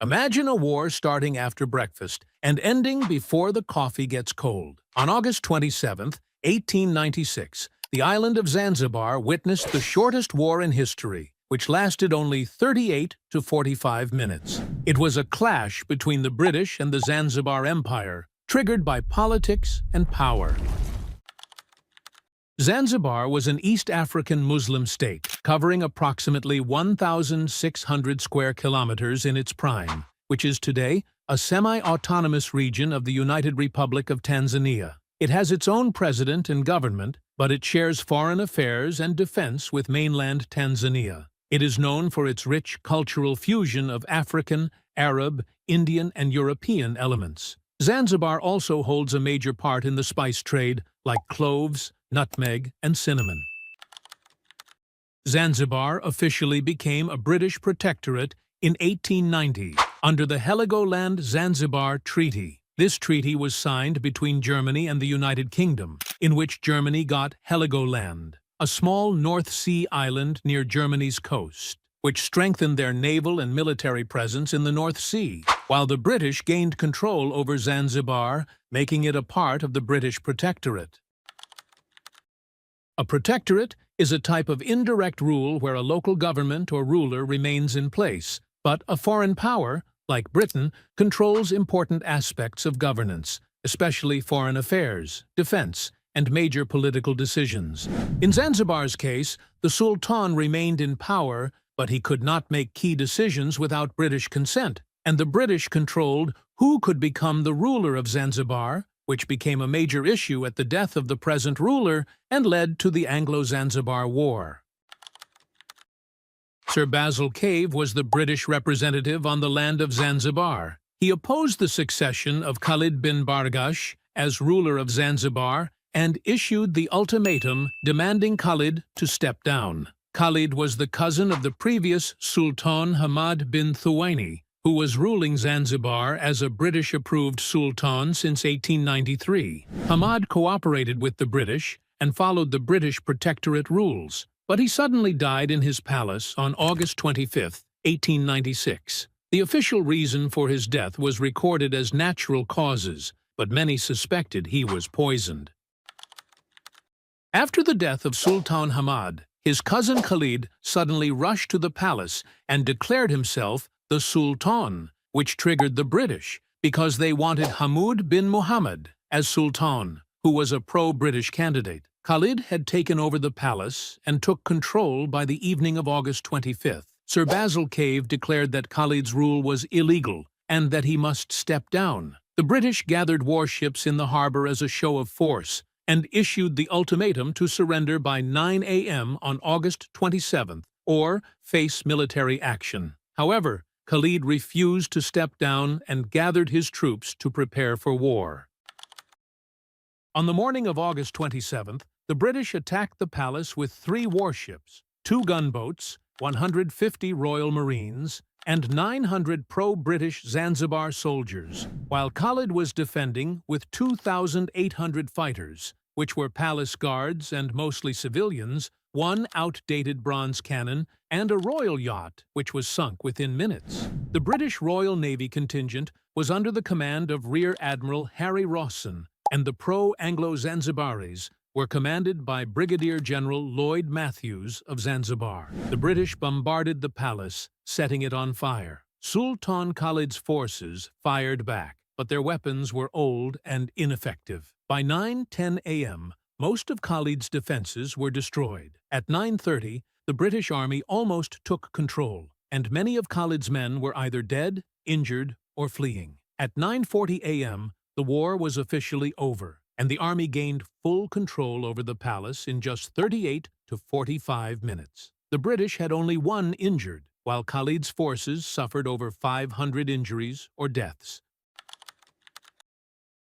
Imagine a war starting after breakfast and ending before the coffee gets cold. On August 27, 1896, the island of Zanzibar witnessed the shortest war in history, which lasted only 38 to 45 minutes. It was a clash between the British and the Zanzibar Empire, triggered by politics and power. Zanzibar was an East African Muslim state, covering approximately 1,600 square kilometers in its prime, which is today a semi-autonomous region of the United Republic of Tanzania. It has its own president and government, but it shares foreign affairs and defense with mainland Tanzania. It is known for its rich cultural fusion of African, Arab, Indian, and European elements. Zanzibar also holds a major part in the spice trade, like cloves, nutmeg, and cinnamon. Zanzibar officially became a British protectorate in 1890 under the Heligoland Zanzibar Treaty. This treaty was signed between Germany and the United Kingdom, in which Germany got Heligoland, a small North Sea island near Germany's coast, which strengthened their naval and military presence in the North Sea, while the British gained control over Zanzibar, making it a part of the British protectorate. A protectorate is a type of indirect rule where a local government or ruler remains in place, but a foreign power, like Britain, controls important aspects of governance, especially foreign affairs, defense, and major political decisions. In Zanzibar's case, the Sultan remained in power, but he could not make key decisions without British consent, and the British controlled who could become the ruler of Zanzibar, which became a major issue at the death of the present ruler and led to the Anglo-Zanzibar War. Sir Basil Cave was the British representative on the land of Zanzibar. He opposed the succession of Khalid bin Barghash as ruler of Zanzibar and issued the ultimatum demanding Khalid to step down. Khalid was the cousin of the previous Sultan Hamad bin Thuwaini, who was ruling Zanzibar as a British-approved sultan since 1893. Hamad cooperated with the British and followed the British protectorate rules, but he suddenly died in his palace on August 25, 1896. The official reason for his death was recorded as natural causes, but many suspected he was poisoned. After the death of Sultan Hamad, his cousin Khalid suddenly rushed to the palace and declared himself the Sultan, which triggered the British because they wanted Hamad bin Muhammad as Sultan, who was a pro-British candidate. Khalid had taken over the palace and took control by the evening of August 25th. Sir Basil Cave declared that Khalid's rule was illegal and that he must step down. The British gathered warships in the harbor as a show of force and issued the ultimatum to surrender by 9 a.m. on August 27th or face military action. However, Khalid refused to step down and gathered his troops to prepare for war. On the morning of August 27th, the British attacked the palace with 3 warships, 2 gunboats, 150 Royal Marines, and 900 pro-British Zanzibar soldiers, while Khalid was defending with 2,800 fighters, which were palace guards and mostly civilians, 1 outdated bronze cannon, and a royal yacht, which was sunk within minutes. The British Royal Navy contingent was under the command of Rear Admiral Harry Rawson, and the pro-Anglo-Zanzibaris were commanded by Brigadier General Lloyd Matthews of Zanzibar. The British bombarded the palace, setting it on fire. Sultan Khalid's forces fired back, but their weapons were old and ineffective. By 9:10 a.m., most of Khalid's defenses were destroyed. At 9:30, the British army almost took control, and many of Khalid's men were either dead, injured, or fleeing. At 9:40 a.m., the war was officially over, and the army gained full control over the palace in just 38 to 45 minutes. The British had only 1 injured, while Khalid's forces suffered over 500 injuries or deaths.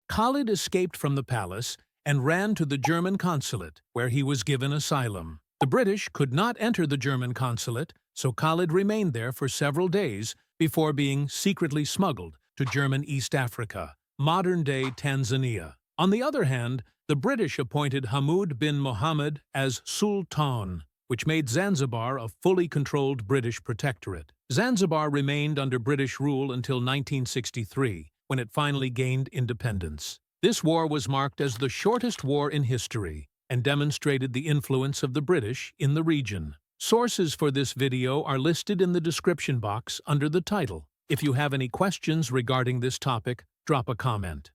Khalid escaped from the palace and ran to the German consulate, where he was given asylum. The British could not enter the German consulate, so Khalid remained there for several days before being secretly smuggled to German East Africa, modern-day Tanzania. On the other hand, the British appointed Hamad bin Muhammad as Sultan, which made Zanzibar a fully controlled British protectorate. Zanzibar remained under British rule until 1963, when it finally gained independence. This war was marked as the shortest war in history and demonstrated the influence of the British in the region. Sources for this video are listed in the description box under the title. If you have any questions regarding this topic, drop a comment.